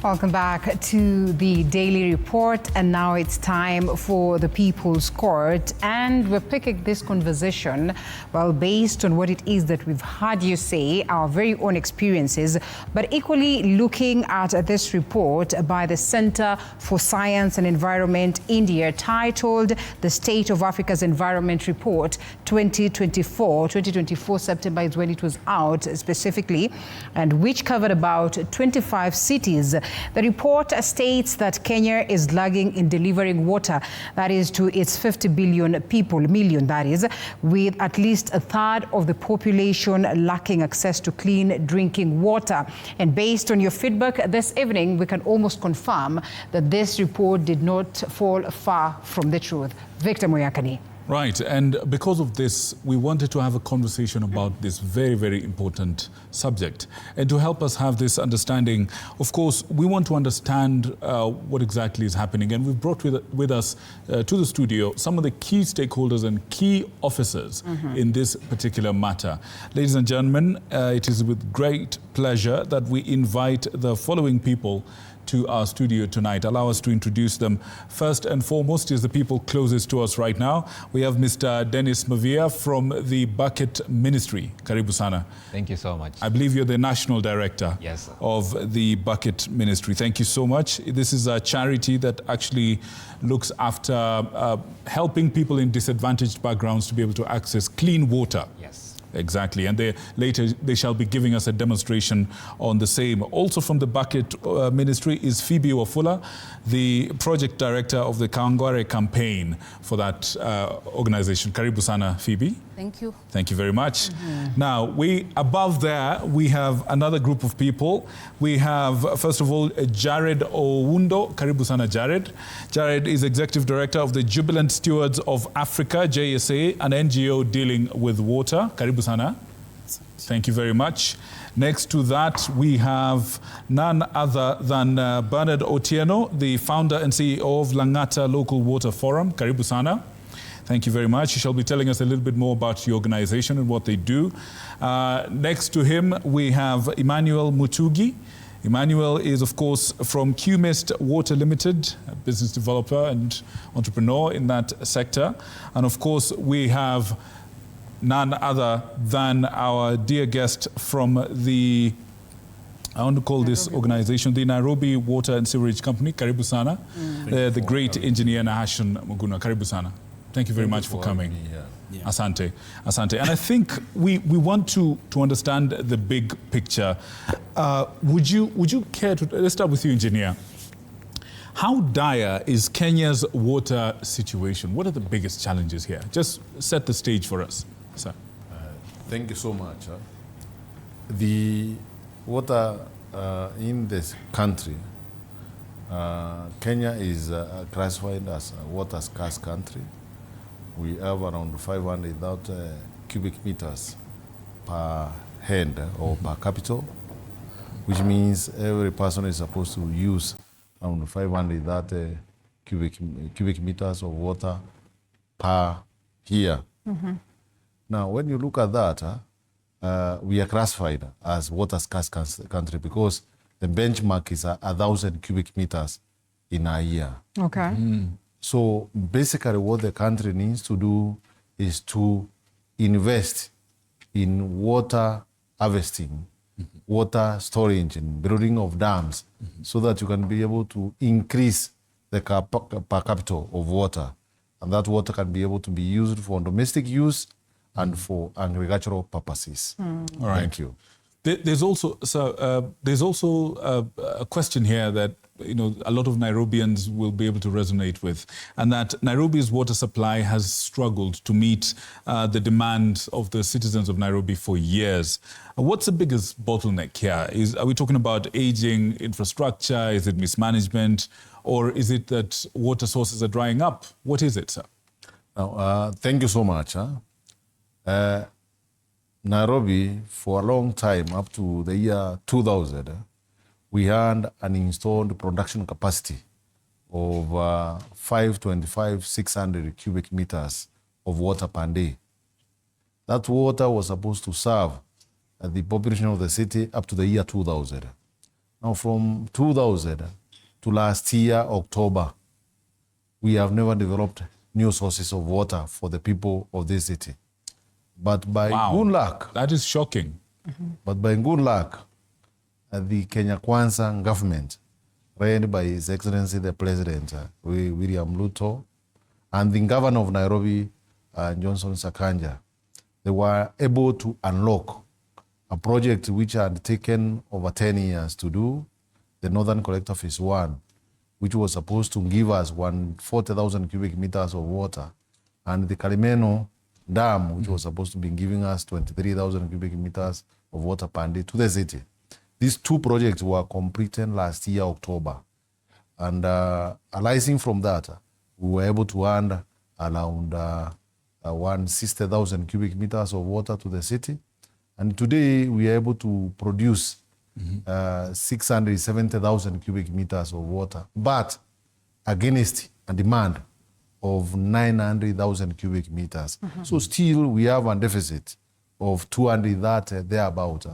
Welcome back to the Daily Report, and now it's time for the People's Court, and we're picking this conversation, well, based on what it is that we've heard you say, our very own experiences, but equally looking at this report by the Center for Science and Environment India, titled The State of Africa's Environment Report 2024. 2024 September is when it was out specifically, and which covered about 25 cities. The report states that Kenya is lagging in delivering water, that is to its 50 million, that is, with at least a third of the population lacking access to clean drinking water. And based on your feedback this evening, we can almost confirm that this report did not fall far from the truth. Victor Moyakani. Right, and because of this, we wanted to have a conversation about this very, very important subject. And to help us have this understanding, of course, we want to understand what exactly is happening. And we've brought with us to the studio some of the key stakeholders and key officers in this particular matter. Ladies and gentlemen, it is with great pleasure that we invite the following people to our studio tonight. Allow us to introduce them. First and foremost is the people closest to us right now. We have Mr. Dennis Mavia from the Bucket Ministry. Karibu sana. Thank you so much. I believe you're the National Director of the Bucket Ministry. Thank you so much. This is a charity that actually looks after helping people in disadvantaged backgrounds to be able to access clean water. Yes. Exactly, and later they shall be giving us a demonstration on the same. Also from the Bucket Ministry is Phoebe Wafula, the project director of the Kawangware campaign for that organization. Karibu sana, Phoebe. Thank you. Thank you very much. Now, above there, we have another group of people. We have, first of all, Jared Owundo. Karibu sana, Jared. Jared is executive director of the Jubilant Stewards of Africa, JSA, an NGO dealing with water. Karibu sana. Thank you very much. Next to that, we have none other than Bernard Otieno, the founder and CEO of Langata Local Water Forum. Karibu sana. Thank you very much. You shall be telling us a little bit more about your organization and what they do. Next to him, we have Emmanuel Mutugi. Emmanuel is, of course, from QMist Water Limited, a business developer and entrepreneur in that sector. And of course, we have none other than our dear guest from the, I want to call this organization, the Nairobi Water and Sewerage Company. Karibu sana. The great engineer Nahashon Muguna. Karibu sana. Thank you very much for coming. Asante. Asante. And I think we want to understand the big picture. Would you care to, let's start with you, engineer. How dire is Kenya's water situation? What are the biggest challenges here? Just set the stage for us, sir. Thank you so much. The water in this country, Kenya is classified as a water scarce country. We have around 500,000 cubic meters per head or per capita, which means every person is supposed to use around 500,000 cubic meters of water per year. Now, when you look at that, we are classified as water scarce country because the benchmark is 1,000 cubic meters in a year. Okay. So basically what the country needs to do is to invest in water harvesting, water storage and building of dams so that you can be able to increase the per capita of water. And that water can be able to be used for domestic use and for agricultural purposes. All right. Thank you. There's also a question here that a lot of Nairobians will be able to resonate with, and that Nairobi's water supply has struggled to meet the demands of the citizens of Nairobi for years. What's the biggest bottleneck here? Are we talking about aging infrastructure? Is it mismanagement? Or is it that water sources are drying up? What is it, sir? Now, thank you so much. Nairobi, for a long time, up to the year 2000, we had an installed production capacity of 600 cubic meters of water per day. That water was supposed to serve the population of the city up to the year 2000. Now, from 2000 to last year, October, we have never developed new sources of water for the people of this city. But by good luck... That is shocking. But by good luck, the Kenya Kwanza government, led by His Excellency the President, William Ruto, and the governor of Nairobi, Johnson Sakanja, they were able to unlock a project which had taken over 10 years to do, the Northern Collector Phase 1, which was supposed to give us 40,000 cubic meters of water, and the Kalimeno Dam, which was supposed to be giving us 23,000 cubic meters of water per day to the city. These two projects were completed last year, October. And arising from that, we were able to earn around 160,000 cubic meters of water to the city. And today we are able to produce 670,000 cubic meters of water, but against a demand of 900,000 cubic meters. So still we have a deficit of 230 thereabout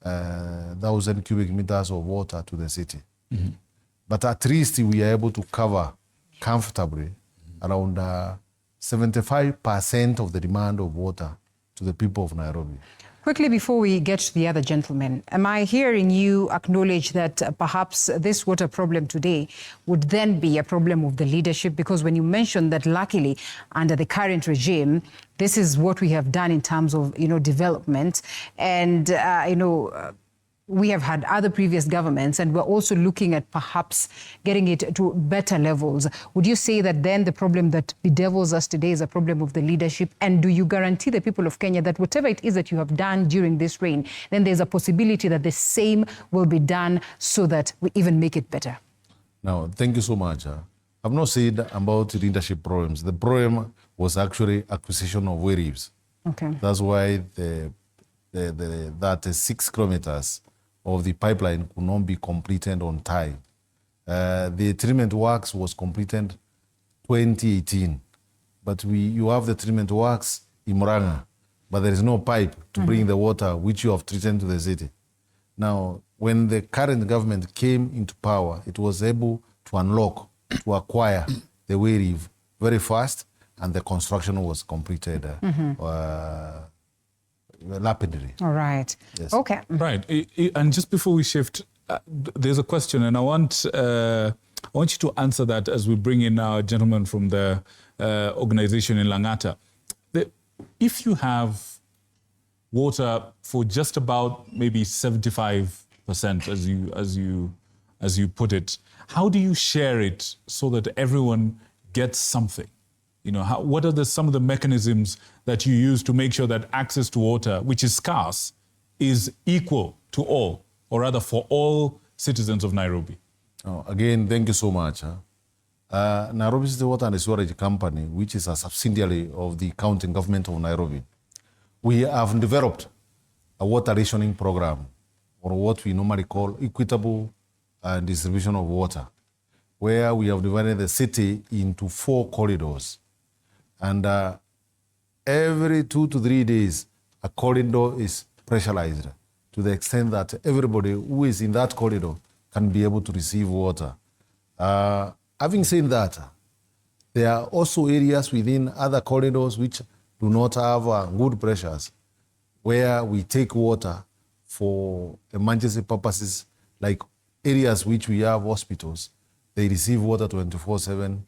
1,000 cubic meters of water to the city. But at least we are able to cover comfortably around 75% of the demand of water to the people of Nairobi. Quickly, before we get to the other gentlemen, am I hearing you acknowledge that perhaps this water problem today would then be a problem of the leadership? Because when you mentioned that luckily under the current regime, this is what we have done in terms of, development, and, we have had other previous governments, and we're also looking at perhaps getting it to better levels. Would you say that then the problem that bedevils us today is a problem of the leadership? And do you guarantee the people of Kenya that whatever it is that you have done during this reign, then there's a possibility that the same will be done so that we even make it better? Now, thank you so much. I've not said about leadership problems. The problem was actually acquisition of waves. Okay. That's why that 6 kilometers of the pipeline could not be completed on time. The treatment works was completed 2018, but you have the treatment works in Murang'a, but there is no pipe to bring the water which you have treated to the city. Now, when the current government came into power, it was able to unlock, to acquire the wave very fast, and the construction was completed rapidly. All right. Yes. Okay. Right. And just before we shift, there's a question, and I want you to answer that as we bring in our gentleman from the organization in Lang'ata. If you have water for just about maybe 75%, as you put it, how do you share it so that everyone gets something? What are some of the mechanisms that you use to make sure that access to water, which is scarce, is equal to all, or rather for all citizens of Nairobi? Again, thank you so much. Nairobi City Water and Sewerage Company, which is a subsidiary of the county government of Nairobi, we have developed a water rationing program, or what we normally call equitable distribution of water, where we have divided the city into 4 corridors. And every 2 to 3 days, a corridor is pressurized to the extent that everybody who is in that corridor can be able to receive water. Having said that, there are also areas within other corridors which do not have good pressures, where we take water for emergency purposes, like areas which we have hospitals. They receive water 24/7.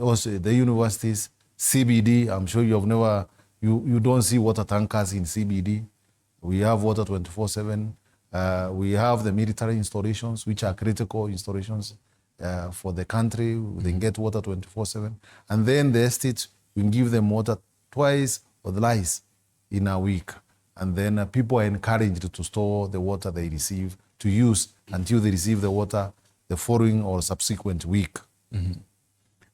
Also the universities, CBD, I'm sure you don't see water tankers in CBD. We have water 24/7. We have the military installations, which are critical installations for the country. They get water 24/7. And then the estates, we give them water twice or thrice in a week. And then people are encouraged to store the water they receive to use until they receive the water the following or subsequent week.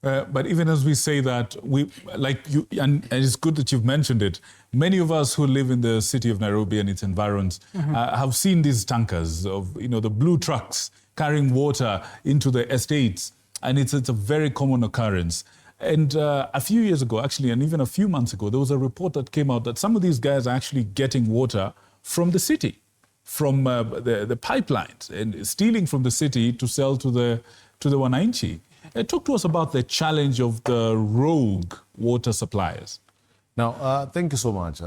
But even as we say that, and it's good that you've mentioned it, many of us who live in the city of Nairobi and its environs have seen these tankers of, the blue trucks carrying water into the estates, and it's a very common occurrence. And a few years ago, actually, and even a few months ago, there was a report that came out that some of these guys are actually getting water from the city. from the pipelines and stealing from the city to sell to the wananchi. Talk to us about the challenge of the rogue water suppliers. Now, thank you so much.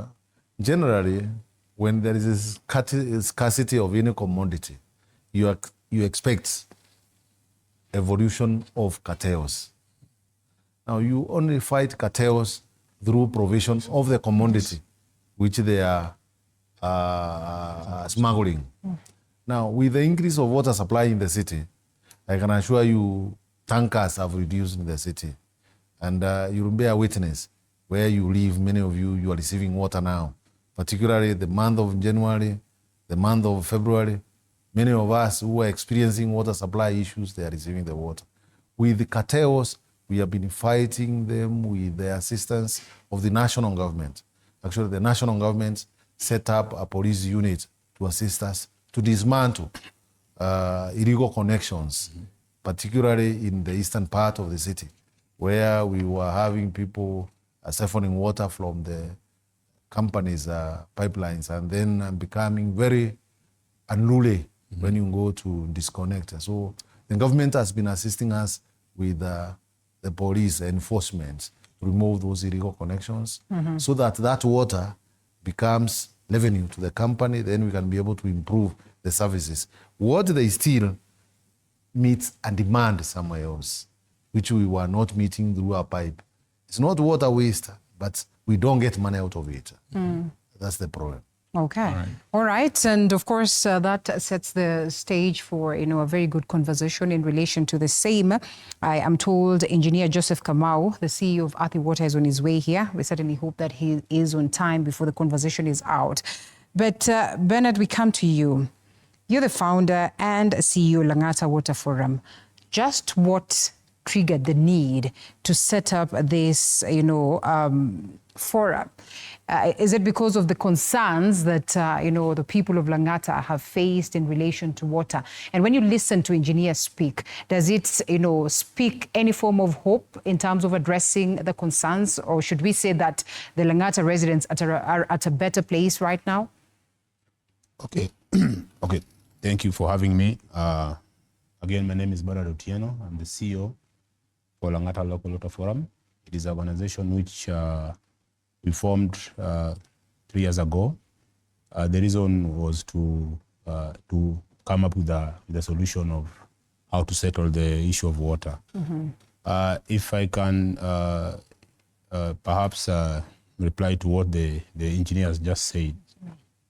Generally, when there is a scarcity of any commodity, you expect evolution of cartels. Now, you only fight cartels through provision of the commodity, which they are smuggling. Now, with the increase of water supply in the city, I can assure you tankers have reduced in the city. And you will bear witness where you live, many of you are receiving water now, particularly the month of January, the month of February. Many of us who are experiencing water supply issues, they are receiving the water. With the cartels, we have been fighting them with the assistance of the national government. Actually, the national government set up a police unit to assist us to dismantle illegal connections, particularly in the eastern part of the city, where we were having people siphoning water from the companies' pipelines and then becoming very unruly when you go to disconnect. So the government has been assisting us with the police enforcement to remove those illegal connections so that water becomes revenue to the company, then we can be able to improve the services. What they steal meets a demand somewhere else, which we were not meeting through our pipe. It's not water waste, but we don't get money out of it. That's the problem. Okay. All right. And of course, that sets the stage for, a very good conversation in relation to the same. I am told Engineer Joseph Kamau, the CEO of Athi Water, is on his way here. We certainly hope that he is on time before the conversation is out. But Bernard, we come to you. You're the founder and CEO Langata Water Forum. Just what triggered the need to set up this, forum? Is it because of the concerns that, the people of Langata have faced in relation to water? And when you listen to engineers speak, does it, speak any form of hope in terms of addressing the concerns? Or should we say that the Langata residents are at a better place right now? Okay. Okay. Thank you for having me. Again, my name is Bernard Otieno. I'm the CEO for Langata Local Water Forum. It is an organization which we formed 3 years ago. The reason was to come up with the solution of how to settle the issue of water. If I can perhaps reply to what the engineers just said.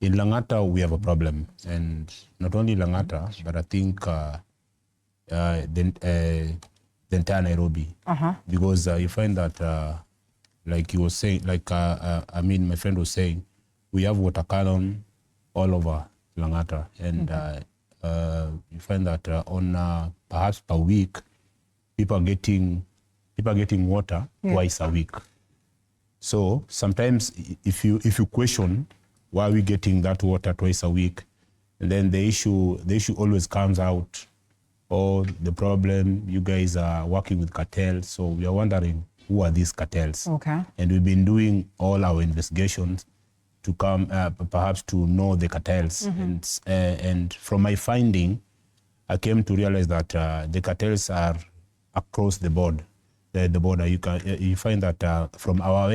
In Langata, we have a problem, and not only Langata, but I think the entire Nairobi, because you find that, like you were saying, my friend was saying, we have water cannon all over Langata, and you find that on perhaps per week, people are getting water twice a week. So sometimes, if you question why are we getting that water twice a week, and then the issue always comes out, or the problem, you guys are working with cartels. So we are wondering, who are these cartels? Okay. And we've been doing all our investigations to come perhaps to know the cartels. And from my finding, I came to realize that the cartels are across the board. The border, you find that from our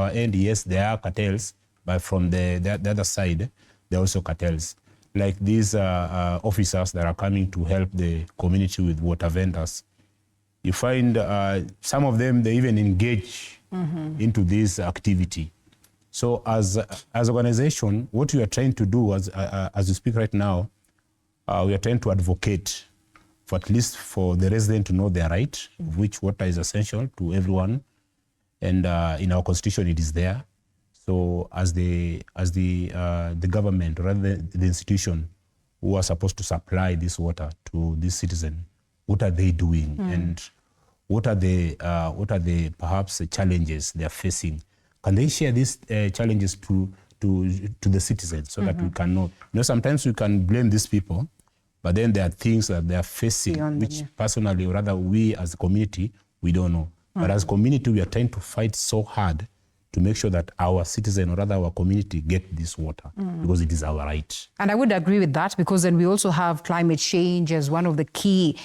end, yes, there are cartels, but from the other side, there are also cartels. Like these officers that are coming to help the community with water vendors. You find some of them, they even engage into this activity. So as organization, what we are trying to do as we speak right now, we are trying to advocate for at least for the resident to know their right, of which water is essential to everyone. And in our constitution, it is there. So as the government, rather the institution who are supposed to supply this water to this citizen, what are they doing? And what are the perhaps the challenges they are facing? Can they share these challenges to the citizens so that we can know? Sometimes we can blame these people, but then there are things that they are facing, which personally, or rather we as a community, we don't know. But as a community, we are trying to fight so hard to make sure that our citizen, or rather our community, get this water, because it is our right. And I would agree with that, because then we also have climate change as one of the key,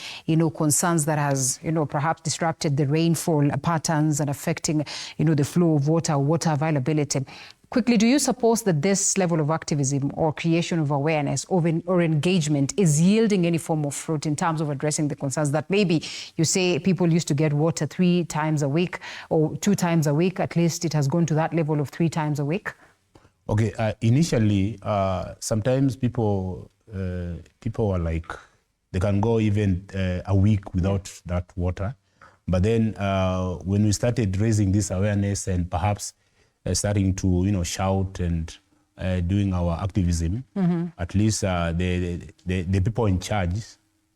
concerns that has, perhaps disrupted the rainfall patterns and affecting, the flow of water availability. Quickly, do you suppose that this level of activism or creation of awareness or engagement is yielding any form of fruit in terms of addressing the concerns that maybe you say people used to get water 3 times a week or 2 times a week? At least it has gone to that level of 3 times a week? Okay, initially, sometimes people are like, they can go even a week without that water. But then when we started raising this awareness and perhaps starting to, shout and doing our activism, at least the people in charge,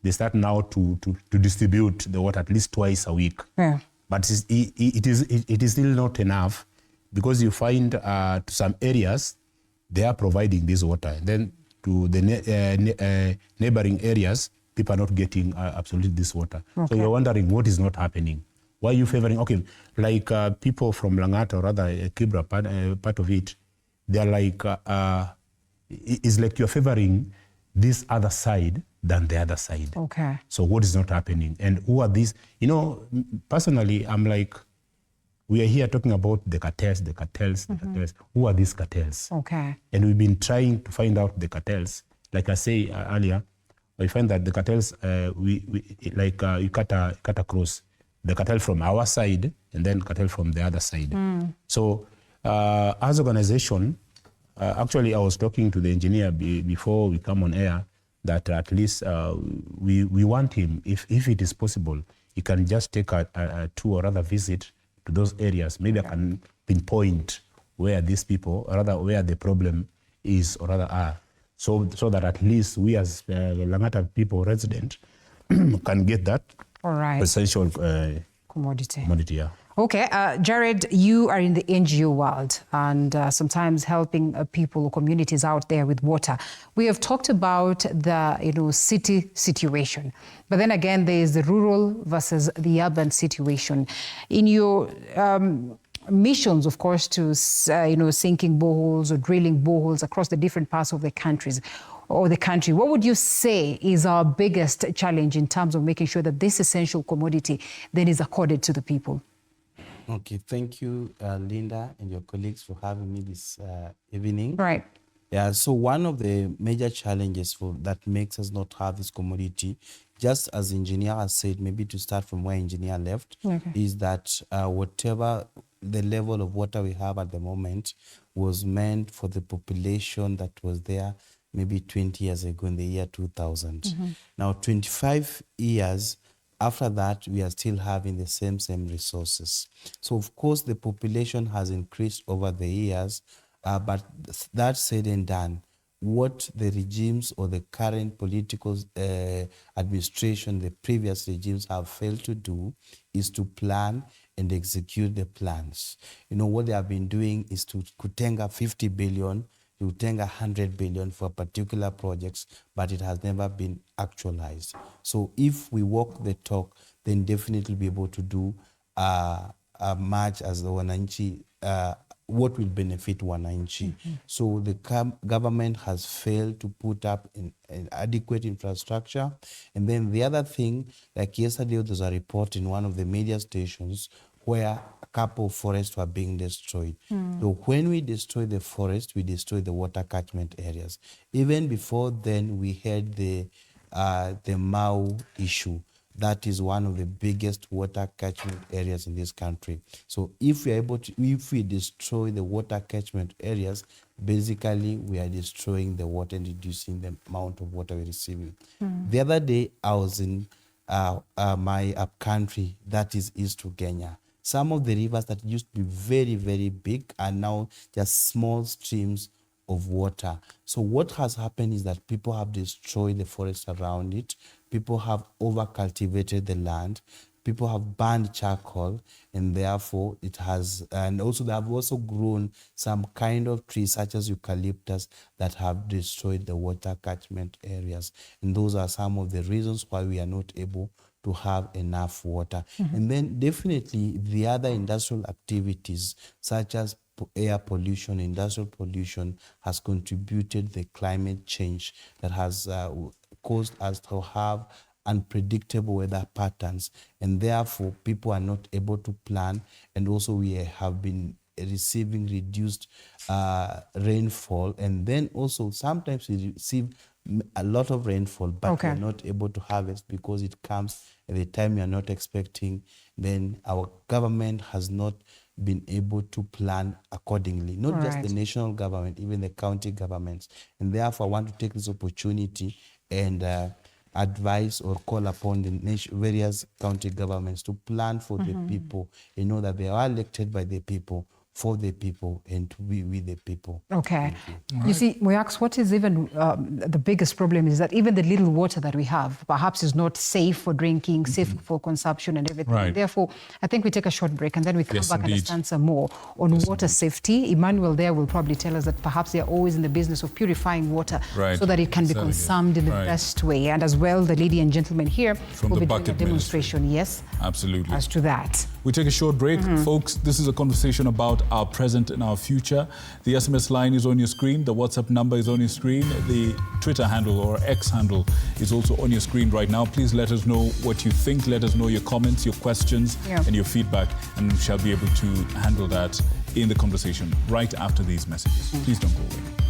they start now to distribute the water at least twice a week. Yeah. But it is still not enough, because you find to some areas, they are providing this water. Then to the neighboring areas, people are not getting absolutely this water. Okay. So you're wondering what is not happening. Why are you favoring? Okay, like people from Langata, or rather Kibra part of it, they're like, it's like you're favoring this other side than the other side. Okay. So what is not happening? And who are these? Personally, I'm like, we are here talking about the cartels. Who are these cartels? Okay. And we've been trying to find out the cartels. Like I say earlier, we find that the cartels, you cut across the cartel from our side and then cartel from the other side. So as organization, actually I was talking to the engineer before we come on air, that at least we want him, if it is possible, he can just take a tour or rather visit to those areas. Maybe I can pinpoint where these people, or rather where the problem is, or rather are, so that at least we as Langata people, resident, can get that essential commodity. Yeah. Okay, Jared, you are in the NGO world and sometimes helping people or communities out there with water. We have talked about the city situation, but then again there is the rural versus the urban situation. In your missions, of course, to sinking boreholes or drilling boreholes across the different parts of the country, what would you say is our biggest challenge in terms of making sure that this essential commodity then is accorded to the people? Okay, thank you, Linda, and your colleagues for having me this evening. Right. Yeah, so one of the major challenges that makes us not have this commodity, just as the engineer has said, maybe to start from where engineer left, is that whatever the level of water we have at the moment was meant for the population that was there maybe 20 years ago in the year 2000. Now, 25 years after that, we are still having the same resources. So, of course, the population has increased over the years, but that said and done, what the regimes or the current political administration, the previous regimes have failed to do is to plan and execute the plans. What they have been doing is to kutenga 50 billion, you tenga 100 billion for particular projects, but it has never been actualized. So if we walk the talk, then definitely be able to do much as the wananchi, what will benefit wananchi. So the government has failed to put up an adequate infrastructure. And then the other thing, like yesterday, there was a report in one of the media stations where a couple of forests were being destroyed. So when we destroy the forest, we destroy the water catchment areas. Even before then, we had the Mau issue. That is one of the biggest water catchment areas in this country. So if we destroy the water catchment areas, basically we are destroying the water and reducing the amount of water we're receiving. The other day, I was in my upcountry, that is East to Kenya. Some of the rivers that used to be very, very big are now just small streams of water. So what has happened is that people have destroyed the forest around it. People have over-cultivated the land. People have burned charcoal, and therefore it has, and also they have also grown some kind of trees such as eucalyptus that have destroyed the water catchment areas. And those are some of the reasons why we are not able to have enough water. And then definitely the other industrial activities such as air pollution, industrial pollution has contributed the climate change that has caused us to have unpredictable weather patterns, and therefore people are not able to plan, and also we have been receiving reduced rainfall, and then also sometimes we receive a lot of rainfall, but we're not able to harvest because it comes at the time you're not expecting. Then our government has not been able to plan accordingly, not just the national government, even the county governments. And therefore I want to take this opportunity and advise or call upon the various county governments to plan for the people, you know, that they are elected by the people, for the people, and to be with the people. Okay. You see, we ask what is even the biggest problem is that even the little water that we have perhaps is not safe for drinking, safe for consumption and everything. Right. Therefore, I think we take a short break and then we come back and understand some more on water safety. Emmanuel there will probably tell us that perhaps they are always in the business of purifying water so that it can be consumed in the best way. And as well, the lady and gentleman here will be doing a demonstration, absolutely, as to that. We take a short break. Folks, this is a conversation about our present and our future. The SMS line is on your screen. The WhatsApp number is on your screen. The Twitter handle or X handle is also on your screen right now. Please let us know what you think. Let us know your comments, your questions, and your feedback, and we shall be able to handle that in the conversation right after these messages. Please don't go away.